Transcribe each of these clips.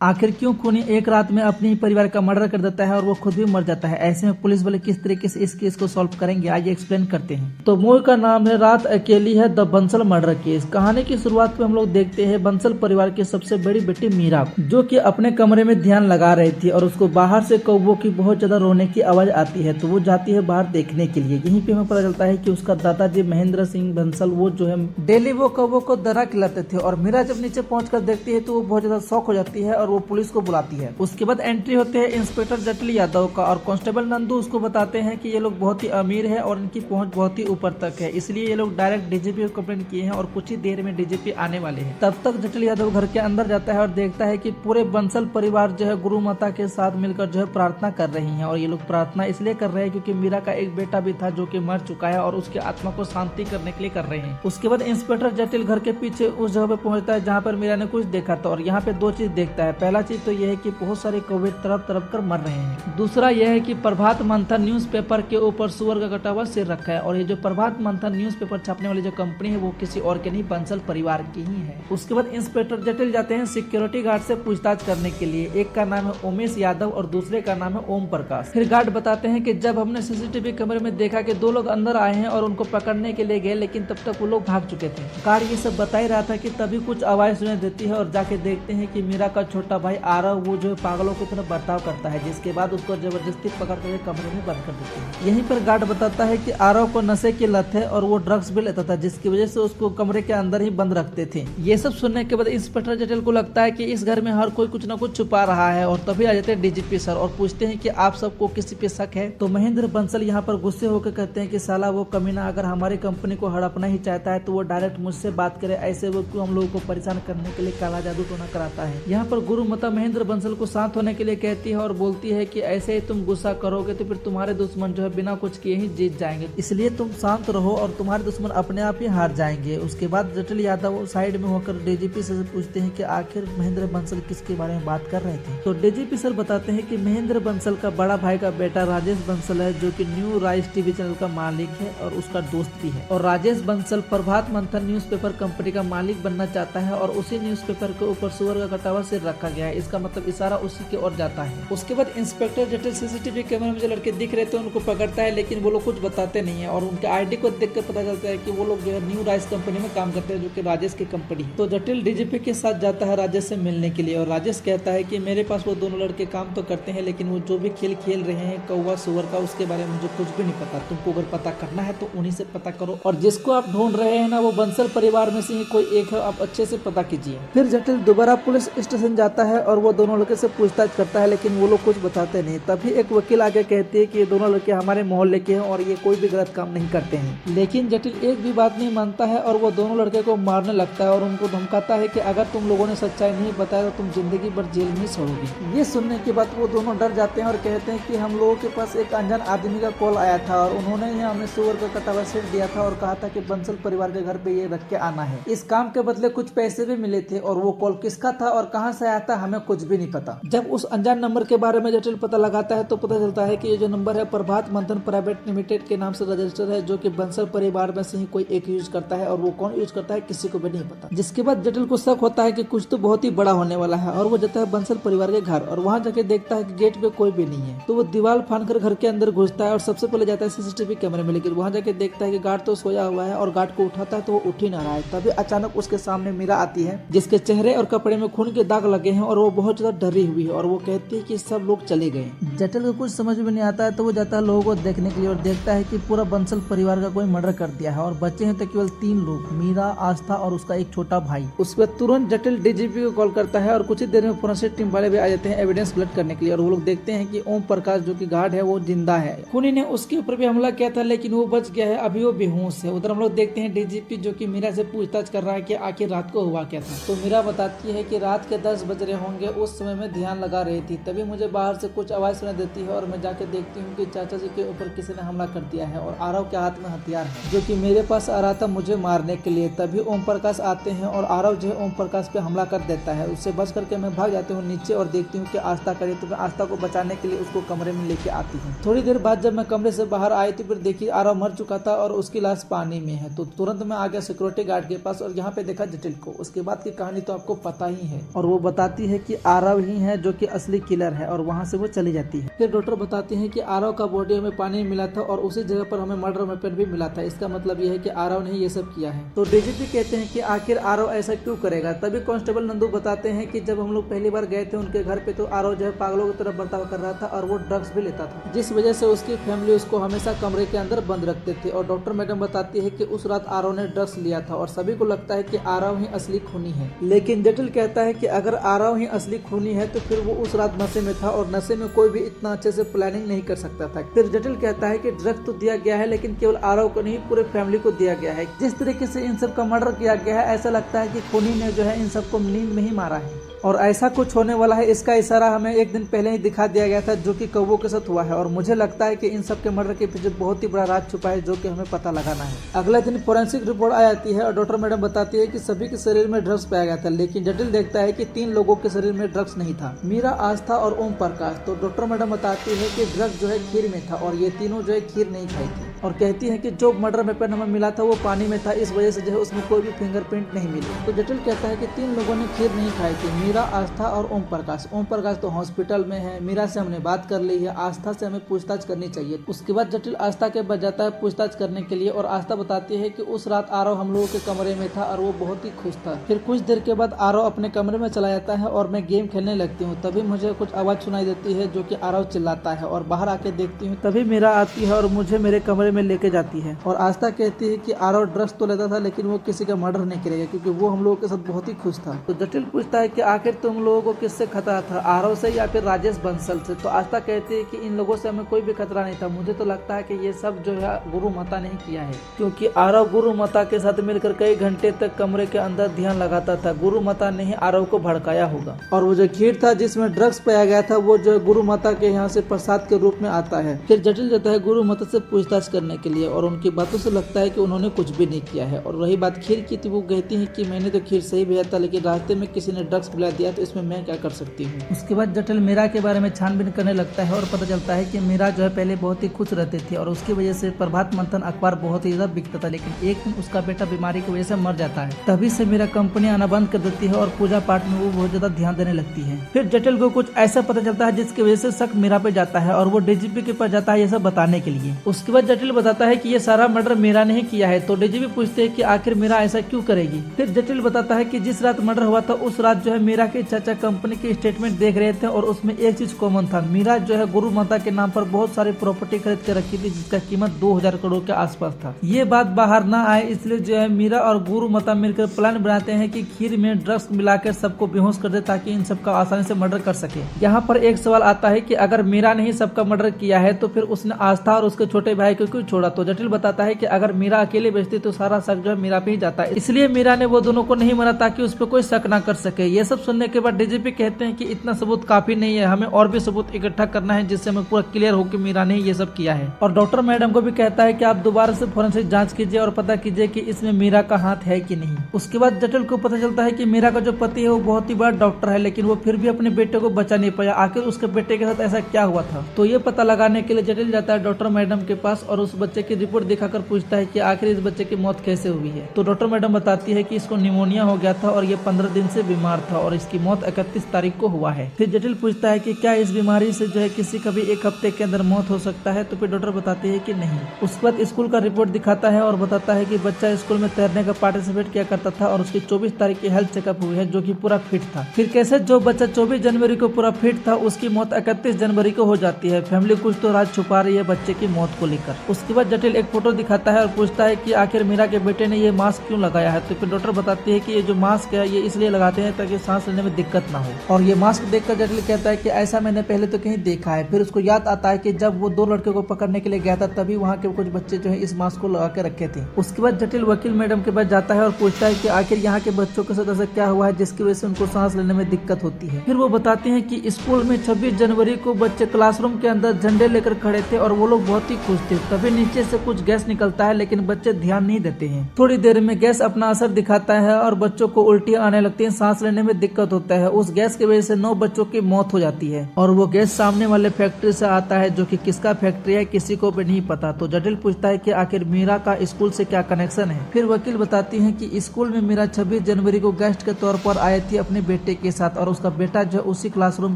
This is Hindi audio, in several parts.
आखिर क्यों खूनी एक रात में अपने ही परिवार का मर्डर कर देता है और वो खुद भी मर जाता है। ऐसे में पुलिस वाले किस तरीके से इस केस को सॉल्व करेंगे, आइए एक्सप्लेन करते हैं। तो मूवी का नाम है रात अकेली है, द बंसल मर्डर केस। कहानी की शुरुआत में हम लोग देखते हैं बंसल परिवार की सबसे बड़ी बेटी मीरा, जो कि अपने कमरे में ध्यान लगा रही थी और उसको बाहर से कौवों की बहुत ज्यादा रोने की आवाज आती है। तो वो जाती है बाहर देखने के लिए। यहीं पे हमें पता चलता है कि उसका दादाजी महेंद्र सिंह बंसल वो जो है डेली वो कौवों को दरा खिलाते थे। और मीरा जब नीचे पहुंच कर देखती है तो वो बहुत ज्यादा शॉक हो जाती है और वो पुलिस को बुलाती है। उसके बाद एंट्री होते हैं इंस्पेक्टर जटिल यादव का और कांस्टेबल नंदू उसको बताते हैं कि ये लोग बहुत ही अमीर है और इनकी पहुंच बहुत ही ऊपर तक है, इसलिए ये लोग डायरेक्ट डीजीपी को कंप्लेन किए हैं और कुछ ही देर में डीजीपी आने वाले हैं। तब तक जटिल यादव घर के अंदर जाता है और देखता है कि पूरे बंसल परिवार जो है गुरु माता के साथ मिलकर जो है प्रार्थना कर रही है। और ये लोग प्रार्थना इसलिए कर रहे हैं क्योंकि मीरा का एक बेटा भी था जो कि मर चुका है और उसकी आत्मा को शांति करने के लिए कर रहे हैं। उसके बाद इंस्पेक्टर जटिल घर के पीछे उस जगह पे पहुंचता है जहाँ पर मीरा ने कुछ देखा था और यहाँ पे दो चीज देखता है। पहला चीज तो यह है कि बहुत सारे कौवे तरफ तरफ कर मर रहे हैं। दूसरा यह है कि प्रभात मंथन न्यूज़पेपर के ऊपर सुअर का कटा हुआ सिर रखा है और ये जो प्रभात मंथन न्यूज़पेपर छापने वाली जो कंपनी है वो किसी और के नहीं बंसल परिवार की ही है। उसके बाद इंस्पेक्टर जटिल जाते हैं सिक्योरिटी गार्ड से पूछताछ करने के लिए। एक का नाम है उमेश यादव और दूसरे का नाम है ओम प्रकाश। फिर गार्ड बताते हैं कि जब हमने सीसीटीवी कैमरे में देखा कि दो लोग अंदर आए हैं और उनको पकड़ने के लिए गए, लेकिन तब तक वो लोग भाग चुके थे। गार्ड ये सब बता ही रहा था कि तभी कुछ आवाज सुनाई देती है और जाके देखते हैं कि मीरा का छोटा भाई आरव वो जो पागलों की तरह बर्ताव करता है, जिसके बाद उसको जबरदस्ती पकड़ कर कमरे में बंद कर देते हैं। यहीं पर गार्ड बताता है कि आरव को नशे की लत है और वो ड्रग्स भी लेता था, जिसकी वजह से उसको कमरे के अंदर ही बंद रखते थे। ये सब सुनने के बाद इंस्पेक्टर जटिल को लगता है कि इस घर में हर कोई कुछ न कुछ छुपा रहा है और तभी आ जाते हैं डीजीपी सर और पूछते हैं कि आप सबको किसी पे शक है। तो महेंद्र बंसल यहाँ पर गुस्से होकर कहते हैं कि साला वो कमीना अगर हमारी कंपनी को हड़पना ही चाहता है तो वो डायरेक्ट मुझसे बात करे, ऐसे वो क्यों हम लोगों को परेशान करने के लिए काला जादू टोना कराता है। यहाँ पर गुरु माता महेंद्र बंसल को शांत होने के लिए कहती है और बोलती है कि ऐसे ही तुम गुस्सा करोगे तो फिर तुम्हारे दुश्मन जो है बिना कुछ किए ही जीत जाएंगे, इसलिए तुम शांत रहो और तुम्हारे दुश्मन अपने आप ही हार जाएंगे। उसके बाद जटिल यादव साइड में होकर डीजीपी से पूछते हैं कि आखिर महेंद्र बंसल किसके बारे में बात कर रहे थे। तो डीजीपी सर बताते हैं कि महेंद्र बंसल का बड़ा भाई का बेटा राजेश बंसल है, जो कि न्यू राइज टीवी चैनल का मालिक है और उसका दोस्त भी है। और राजेश बंसल प्रभात मंथन न्यूज़पेपर कंपनी का मालिक बनना चाहता है और उसी न्यूज़पेपर के ऊपर सुअर का कटा हुआ सिर रखा गया है। इसका मतलब इशारा उसी की ओर जाता है। उसके बाद इंस्पेक्टर जटिल सीसीटीवी कैमरे में जो लड़के दिख रहे थे उनको पकड़ता है, लेकिन वो लोग कुछ बताते नहीं है और उनके आईडी को देखकर पता चलता है कि वो लोग जो है न्यू राइज कंपनी में काम करते हैं, जो कि राजेश की कंपनी है। तो जटिल डीजीपी के साथ जाता है राजेश से मिलने के लिए और राजेश कहता है कि मेरे पास वो दोनों लड़के काम तो करते हैं, लेकिन वो जो भी खेल खेल रहे हैं कौवा सुअर का, उसके बारे में मुझे कुछ भी नहीं पता। तुमको अगर पता करना है तो उन्हीं से पता करो और जिसको आप ढूंढ रहे हैं ना वो बंसल परिवार में से ही कोई एक है, आप अच्छे से पता कीजिए। फिर जटिल दोबारा पुलिस स्टेशन जाता है और वो दोनों लड़के से पूछताछ करता है, लेकिन वो लोग कुछ बताते नहीं। तभी एक वकील आके कहती है कि ये दोनों लड़के हमारे मोहल्ले के हैं और ये कोई भी गलत काम नहीं करते हैं। लेकिन जटिल एक भी बात नहीं मानता है और वो दोनों लड़के को मारने लगता है और उनको धमकाता है कि अगर तुम लोगों ने सच्चाई नहीं बताया तो तुम जिंदगी भर जेल में सड़ोगे। ये सुनने के बाद वो दोनों डर जाते हैं और कहते हैं कि हम लोगों के पास एक अनजान आदमी का कॉल आया था और उन्होंने ही हमें सुअर का कटा हुआ सिर दिया था और कहा था कि बंसल परिवार के घर पे ये रख के आना है। इस काम के बदले कुछ पैसे भी मिले थे और वो कॉल किसका था और कहाँ से आया था हमें कुछ भी नहीं पता। जब उस अनजान नंबर के बारे में जटिल पता लगाता है तो पता चलता है कि ये जो नंबर है प्रभात मंथन प्राइवेट लिमिटेड के नाम से रजिस्टर्ड है, जो कि बंसल परिवार में से ही कोई एक यूज करता है और वो कौन यूज करता है किसी को भी नहीं पता। जिसके बाद जटिल को शक होता है कि कुछ तो बहुत ही बड़ा होने वाला है और वो जाता है बंसल परिवार के घर और वहाँ जाके देखता है कि गेट पे कोई भी नहीं है। तो वो दीवार फाड़कर घर के अंदर घुसता है और सबसे पहले जाता है सीसीटीवी कैमरे में, लेकिन वहाँ जाके देखता है कि गार्ड तो सोया हुआ है और गार्ड को उठाता है तो वो उठ ही ना रहा है। तभी अचानक उसके सामने मीरा आती है, जिसके चेहरे और कपड़े में खून के दाग लगे हैं और वो बहुत ज्यादा डरी हुई है और वो कहती है कि सब लोग चले गए। जटिल को कुछ समझ में नहीं आता है तो वो जाता है लोगों को देखने के लिए और देखता है कि पूरा बंसल परिवार का कोई मर्डर कर दिया है और बचे हैं तो केवल 3 लोग, मीरा, आस्था और उसका एक छोटा भाई। उसके बाद तुरंत जटिल डीजीपी को कॉल करता है और कुछ ही देर में फोरेंसिक टीम वाले भी आ जाते हैं एविडेंस कलेक्ट करने के लिए और वो लोग देखते हैं कि ओम प्रकाश जो कि गार्ड है वो जिंदा है। खूनी ने उसके ऊपर भी हमला किया था लेकिन वो बच गया है, अभी वो बेहोश है। उधर हम लोग देखते हैं डीजीपी जो कि मीरा से पूछताछ कर रहा है कि आखिर रात को हुआ क्या था। तो मीरा बताती है कि रात के 10 बज रहे होंगे, उस समय में ध्यान लगा रही थी, तभी मुझे बाहर से कुछ आवाज सुनाई देती है और मैं जाके देखती हूँ कि चाचा जी के ऊपर किसी ने हमला कर दिया है और आरव के हाथ में हथियार है जो कि मेरे पास आ रहा था मुझे मारने के लिए। तभी ओम प्रकाश आते हैं और आरव जो है ओम प्रकाश पे हमला कर देता है। उससे बच करके मैं भाग जाती हूँ नीचे और देखती हूँ कि आस्था करे, तो मैं आस्था को बचाने के लिए उसको कमरे में लेके आती हूँ। थोड़ी देर बाद जब मैं कमरे से बाहर आई तो फिर देखी आरव मर चुका था और उसकी लाश पानी में है। तो तुरंत मैं आ गया सिक्योरिटी गार्ड के पास और यहाँ पे देखा जटिल को। उसके बाद की कहानी तो आपको पता ही है और वो बता बताती है कि आरव ही है जो कि असली किलर है और वहाँ से वो चली जाती है। फिर डॉक्टर बताती है कि आरव का बॉडी हमें पानी में मिला था और उसी जगह पर हमें मर्डर वेपन भी मिला था। इसका मतलब यह है कि आरव ने ये सब किया है। तो डीजीपी कहते हैं कि आखिर आरव ऐसा क्यों करेगा। तभी कांस्टेबल नंदू बताते हैं कि जब हम लोग पहली बार गए थे उनके घर पे तो आरव जो है पागलों की तरफ बर्ताव कर रहा था और वो ड्रग्स भी लेता था, जिस वजह से उसकी फैमिली उसको हमेशा कमरे के अंदर बंद रखते थे। और डॉक्टर मैडम बताती है कि उस रात आरव ने ड्रग्स लिया था और सभी को लगता है कि आरव ही असली खूनी है। लेकिन जटिल कहता है कि अगर आरव ही असली खूनी है तो फिर वो उस रात नशे में था और नशे में कोई भी इतना अच्छे से प्लानिंग नहीं कर सकता था। फिर जटिल कहता है कि ड्रग्स तो दिया गया है लेकिन केवल आरव को नहीं पूरे फैमिली को दिया गया है। जिस तरीके से इन सब का मर्डर किया गया है ऐसा लगता है कि खूनी ने जो है इन सबको नींद में ही मारा है और ऐसा कुछ होने वाला है इसका इशारा हमें एक दिन पहले ही दिखा दिया गया था जो कि कौवों के साथ हुआ है। और मुझे लगता है कि इन सब के मर्डर के पीछे बहुत ही बड़ा राज छुपा है जो कि हमें पता लगाना है। अगले दिन फोरेंसिक रिपोर्ट आ जाती है और डॉक्टर मैडम बताती है कि सभी के शरीर में ड्रग्स पाया गया था, लेकिन जटिल देखता है कि 3 लोगों के शरीर में ड्रग्स नहीं था, मीरा, आस्था और ओम प्रकाश। तो डॉक्टर मैडम बताती है कि ड्रग्स जो है खीर में था और ये तीनों जो है खीर नहीं खाई थी और कहती है कि जो मर्डर वेपन हमें मिला था वो पानी में था, इस वजह से जो है उसमें कोई भी फिंगरप्रिंट नहीं मिली। तो जटिल कहता है कि 3 लोगों ने खीर नहीं खाई थी, मीरा, आस्था और ओम प्रकाश। ओम प्रकाश तो हॉस्पिटल में है, मीरा से हमने बात कर ली है, आस्था से हमें पूछताछ करनी चाहिए। उसके बाद जटिल आस्था के पास जाता है पूछताछ करने के लिए और आस्था बताती है कि उस रात आरव हम लोगों के कमरे में था और वो बहुत ही खुश था। फिर कुछ देर के बाद आरव अपने कमरे में चला जाता है और मैं गेम खेलने लगती हूँ। तभी मुझे कुछ आवाज सुनाई देती है जो कि आरव चिल्लाता है और बाहर आके देखती हूँ तभी मीरा आती है और मुझे मेरे कमरे में लेके जाती है। और आस्था कहती है कि आरव ड्रग्स तो लेता था लेकिन वो किसी का मर्डर नहीं करेगा क्योंकि वो हम लोगों के साथ बहुत ही खुश था। तो जटिल पूछता है कि आखिर तुम लोगों को किससे खतरा था, आरव से या फिर राजेश बंसल से। तो आस्था कहती है कि इन लोगों से हमें कोई भी खतरा नहीं था, मुझे तो लगता है कि ये सब जो है गुरु माता ने किया है क्योंकि आरव गुरु माता के साथ मिलकर कई घंटे तक कमरे के अंदर ध्यान लगाता था। गुरु माता ने ही आरव को भड़काया होगा और वो जो खीर था जिसमें ड्रग्स पाया गया था वो जो गुरु माता के यहाँ से प्रसाद के रूप में आता है। फिर जटिल जाता है गुरु माता से पूछताछ करने के लिए और उनकी बातों से लगता है कि उन्होंने कुछ भी नहीं किया है। और रही बात खीर की तो वो कहती है कि मैंने तो खीर सही भेजा था लेकिन रास्ते में किसी ने ड्रग्स पिला दिया तो इसमें मैं क्या कर सकती हूँ। उसके बाद जटिल मीरा के बारे में छानबीन करने लगता है और पता चलता है कि मीरा जो है पहले बहुत ही खुश रहती थी और उसकी वजह से प्रभात मंथन अखबार बहुत ही ज्यादा बिकता था, लेकिन एक दिन उसका बेटा बीमारी की वजह से मर जाता है। तभी से मीरा कंपनी आना बंद कर देती है और पूजा पाठ में वो बहुत ज्यादा ध्यान देने लगती है। फिर जटिल को कुछ ऐसा पता चलता है जिसकी वजह से शक मीरा पे जाता है और वो डीजीपी के पास जाता है ये सब बताने के लिए। उसके बाद जटिल बताता है कि ये सारा मर्डर मीरा ने ही किया है। तो डीजीपी पूछते हैं कि आखिर मीरा ऐसा क्यों करेगी। फिर जटिल बताता है कि जिस रात मर्डर हुआ था उस रात जो है मीरा के चाचा कंपनी के स्टेटमेंट देख रहे थे और उसमें एक चीज कॉमन था, मीरा जो है गुरु माता के नाम पर बहुत सारी प्रॉपर्टी खरीद के रखी थी जिसका कीमत 2000 करोड़ के आसपास था। ये बात बाहर ना आए इसलिए जो है मीरा और गुरु माता मिलकर प्लान बनाते हैं कि खीर में ड्रग्स मिलाकर सबको बेहोश कर दे ताकि इन सबका आसानी से मर्डर कर सके। यहाँ पर एक सवाल आता है कि अगर मीरा ने ही सबका मर्डर किया है तो फिर उसने आस्था और उसके छोटे भाई को क्यों छोड़ा। तो जटिल बताता है कि अगर मीरा अकेले बेचती तो सारा शक जो है मीरा पे ही जाता है, इसलिए मीरा ने वो दोनों को नहीं मारा ताकि उस पर कोई शक ना कर सके। ये सब सुनने के बाद डीजीपी कहते हैं कि इतना सबूत काफी नहीं है, हमें और भी सबूत इकट्ठा करना है जिससे हमें पूरा क्लियर हो कि मीरा ने ये सब किया है। और डॉक्टर मैडम को भी कहता है कि आप दोबारा से फोरेंसिक जांच कीजिए और पता कीजिए कि इसमें मीरा का हाथ है कि नहीं। उसके बाद जटिल को पता चलता है कि मीरा का जो पति है वो बहुत ही बड़ा डॉक्टर है लेकिन वो फिर भी अपने बेटे को बचा नहीं पाया। आखिर उसके बेटे के साथ ऐसा क्या हुआ था। तो ये पता लगाने के लिए जटिल जाता है डॉक्टर मैडम के पास और उस बच्चे की रिपोर्ट दिखाकर पूछता है कि आखिर इस बच्चे की मौत कैसे हुई है। तो डॉक्टर मैडम बताती है कि इसको निमोनिया हो गया था और ये 15 दिन से बीमार था और इसकी मौत 31 तारीख को हुआ है। फिर जटिल पूछता है कि क्या इस बीमारी से जो है किसी का भी 1 हफ्ते के अंदर मौत हो सकता है। तो फिर डॉक्टर बताती है कि नहीं। उसके बाद स्कूल का रिपोर्ट दिखाता है और बताता है कि बच्चा स्कूल में तैरने का पार्टिसिपेट किया करता था और उसकी 24 तारीख की हेल्थ चेकअप हुई है जो कि पूरा फिट था। फिर कैसे जो बच्चा 24 जनवरी को पूरा फिट था उसकी मौत 31 जनवरी को हो जाती है। फैमिली कुछ तो राज छुपा रही है बच्चे की मौत को लेकर। उसके बाद जटिल एक फोटो दिखाता है और पूछता है कि आखिर मीरा के बेटे ने ये मास्क क्यों लगाया है। तो फिर डॉक्टर बताती है कि ये जो मास्क है ये इसलिए लगाते हैं ताकि सांस लेने में दिक्कत ना हो। और ये मास्क देखकर जटिल कहता है कि ऐसा मैंने पहले तो कहीं देखा है। फिर उसको याद आता है कि जब वो 2 लड़के को पकड़ने के लिए गया था तभी वहाँ के कुछ बच्चे जो है इस मास्क को लगा के रखे थे। उसके बाद जटिल वकील मैडम के पास जाता है और पूछता है कि आखिर यहाँ के बच्चों के साथ ऐसा क्या हुआ है जिसकी वजह से उनको सांस लेने में दिक्कत होती है। फिर वो बताते हैं कि स्कूल में 26 जनवरी को बच्चे क्लासरूम के अंदर झंडे लेकर खड़े थे और वो लोग बहुत ही खुश थे। तभी नीचे से कुछ गैस निकलता है, लेकिन बच्चे ध्यान नहीं देते हैं। थोड़ी देर में गैस अपना असर दिखाता है और बच्चों को उल्टियां आने लगती हैं, सांस लेने में दिक्कत होता है। उस गैस की वजह से 9 बच्चों की मौत हो जाती है और वो गैस सामने वाले फैक्ट्री से आता है, जो कि किसका फैक्ट्री है किसी को भी नहीं पता। तो जटिल पूछता है कि आखिर मीरा का स्कूल से क्या कनेक्शन है। फिर वकील बताती है कि स्कूल में मीरा 26 जनवरी को गेस्ट के तौर पर आई थी अपने बेटे के साथ, और उसका बेटा जो उसी क्लासरूम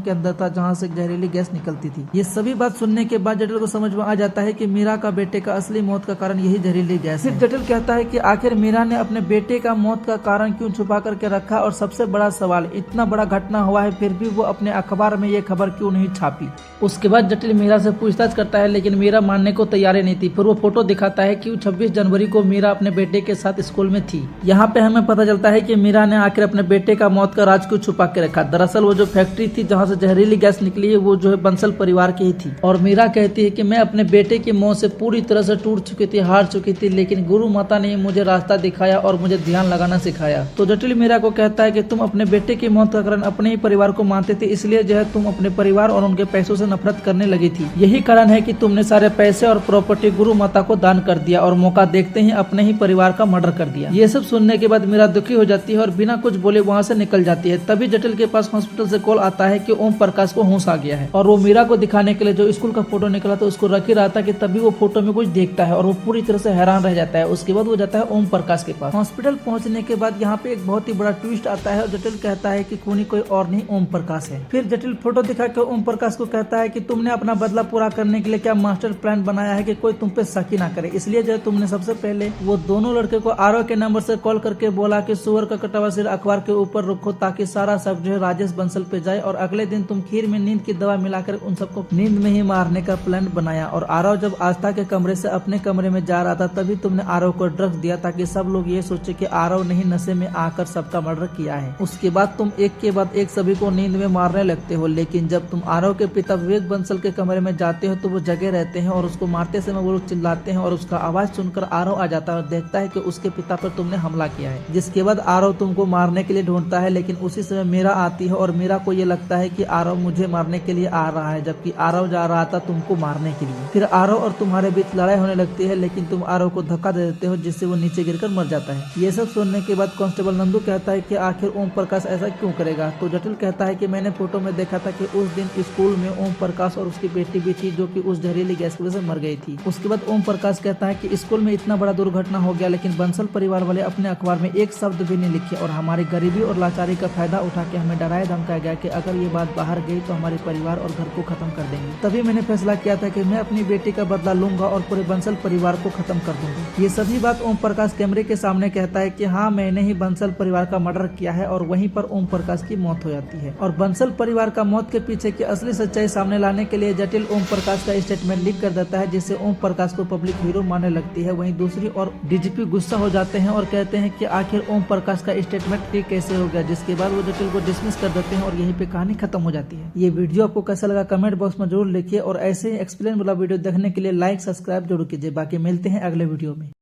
के अंदर था जहाँ से जहरीली गैस निकलती थी। ये सभी बात सुनने के बाद जटिल को समझ में आ जाता है कि मीरा का बेटे का असली मौत का कारण यही जहरीली गैस है। फिर जटिल कहता है कि आखिर मीरा ने अपने बेटे का मौत का कारण क्यों छुपा करके रखा, और सबसे बड़ा सवाल, इतना बड़ा घटना हुआ है फिर भी वो अपने अखबार में ये खबर क्यों नहीं छापी। उसके बाद जटिल मीरा से पूछताछ करता है, लेकिन मीरा मानने को तैयार नहीं थी। फिर वो फोटो दिखाता है कि 26 जनवरी को मीरा अपने बेटे के साथ स्कूल में थी। यहाँ पे हमें पता चलता है कि मीरा ने आखिर अपने बेटे का मौत का राज क्यों छुपा के रखा। दरअसल वो जो फैक्ट्री थी जहाँ से जहरीली गैस निकली है वो जो है बंसल परिवार की ही थी, और मीरा कहती है कि मैं अपने बेटे की मौत से पूरी तरह से टूट चुकी थी, हार चुकी थी, लेकिन गुरु माता ने मुझे रास्ता दिखाया और मुझे ध्यान लगाना सिखाया। तो जटिल मीरा को कहता है कि तुम अपने बेटे की मौत का कारण अपने ही परिवार को मानते थे, इसलिए जो है तुम अपने परिवार और उनके पैसों से नफरत करने लगी थी। यही कारण है कि तुमने सारे पैसे और प्रॉपर्टी गुरु माता को दान कर दिया और मौका देखते ही अपने ही परिवार का मर्डर कर दिया। ये सब सुनने के बाद मीरा दुखी हो जाती है और बिना कुछ बोले वहाँ से निकल जाती है। तभी जटिल के पास हॉस्पिटल से कॉल आता है कि ओम प्रकाश को होश आ गया है, और वो मीरा को दिखाने के लिए जो स्कूल का फोटो निकला था उसको रख ही रहा था कि तभी वो फोटो में कुछ देखता है और वो पूरी तरह से हैरान रह जाता है। उसके बाद वो जाता है ओम प्रकाश के पास। हॉस्पिटल पहुंचने के बाद यहाँ पे एक बहुत ही बड़ा ट्विस्ट आता है और जटिल कहता है कि खूनी कोई और नहीं ओम प्रकाश है। फिर जटिल फोटो दिखा के ओम प्रकाश को कहता है कि तुमने अपना बदला पूरा करने के लिए क्या मास्टर प्लान बनाया है कि कोई तुम पे शक ही ना करे, इसलिए जो तुमने सबसे पहले वो दोनों लड़के को आरओ के नंबर से कॉल करके बोला कि सुअर का कटा हुआ सिर अखबार के ऊपर रखो ताकि सारा सब जो है राजेश बंसल पे जाए, और अगले दिन तुम खीर में नींद की दवा मिलाकर उन सबको नींद में ही मारने का प्लान बनाया। और आरव जब आस्था के कमरे से अपने कमरे में जा रहा था तभी तुमने आरव को ड्रग्स दिया ताकि सब लोग ये सोचे कि आरव ने ही नशे में आकर सबका मर्डर किया है। उसके बाद तुम एक के बाद एक सभी को नींद में मारने लगते हो, लेकिन जब तुम आरव के पिता विवेक बंसल के कमरे में जाते हो तो वो जगे रहते हैं और उसको मारते समय वो लोग चिल्लाते हैं, और उसका आवाज सुनकर आरव आ जाता है और देखता है कि उसके पिता पर तुमने हमला किया है। जिसके बाद आरव तुमको मारने के लिए ढूंढता है, लेकिन उसी समय मीरा आती है और मीरा को ये लगता है कि आरव मुझे मारने के लिए आ रहा है, जबकि आरव जा रहा था तुमको मारने के लिए। फिर आरव और तुम्हारे बीच लड़ाई होने लगती है, लेकिन तुम आरव को धक्का दे देते हो जिससे वो नीचे गिरकर मर जाता है। ये सब सुनने के बाद कांस्टेबल नंदू कहता है कि आखिर ओम प्रकाश ऐसा क्यों करेगा। तो जटिल कहता है कि मैंने फोटो में देखा था कि उस दिन स्कूल में ओम प्रकाश और उसकी बेटी भी थी जो कि उस जहरीली गैस की वजह से मर गई थी। उसके बाद ओम प्रकाश कहता है कि स्कूल में इतना बड़ा दुर्घटना हो गया, लेकिन बंसल परिवार वाले अपने अखबार में एक शब्द भी नहीं लिखे और हमारी गरीबी और लाचारी का फायदा उठा के हमें डराया धमकाया गया कि अगर ये बात बाहर गई तो हमारे परिवार और घर को खत्म कर देंगे। तभी मैंने फैसला किया था कि मैं अपनी बेटी का बदला लूंगा और पूरे बंसल परिवार को खत्म कर दूंगा। ये सभी बात ओम प्रकाश कैमरे के सामने कहता है कि हाँ, मैंने ही बंसल परिवार का मर्डर किया है, और वहीं पर ओम प्रकाश की मौत हो जाती है। और बंसल परिवार का मौत के पीछे की असली सच्चाई सामने लाने के लिए जटिल ओम प्रकाश का स्टेटमेंट लीक कर देता है, जिससे ओम प्रकाश को पब्लिक हीरो मानने लगती है। वहीं दूसरी और डीजीपी गुस्सा हो जाते हैं और कहते हैं कि आखिर ओम प्रकाश का स्टेटमेंट ठीक कैसे हो गया, जिसके बाद वो जटिल को डिसमिस कर देते हैं और यहीं पे कहानी खत्म हो जाती है। ये वीडियो आपको कैसा लगा कमेंट बॉक्स में जरूर लिखिए, और ऐसे ही एक्सप्लेन वाला वीडियो देखने के लिए लाइक सब्सक्राइब जरूर कीजिए। बाकी मिलते हैं अगले वीडियो में।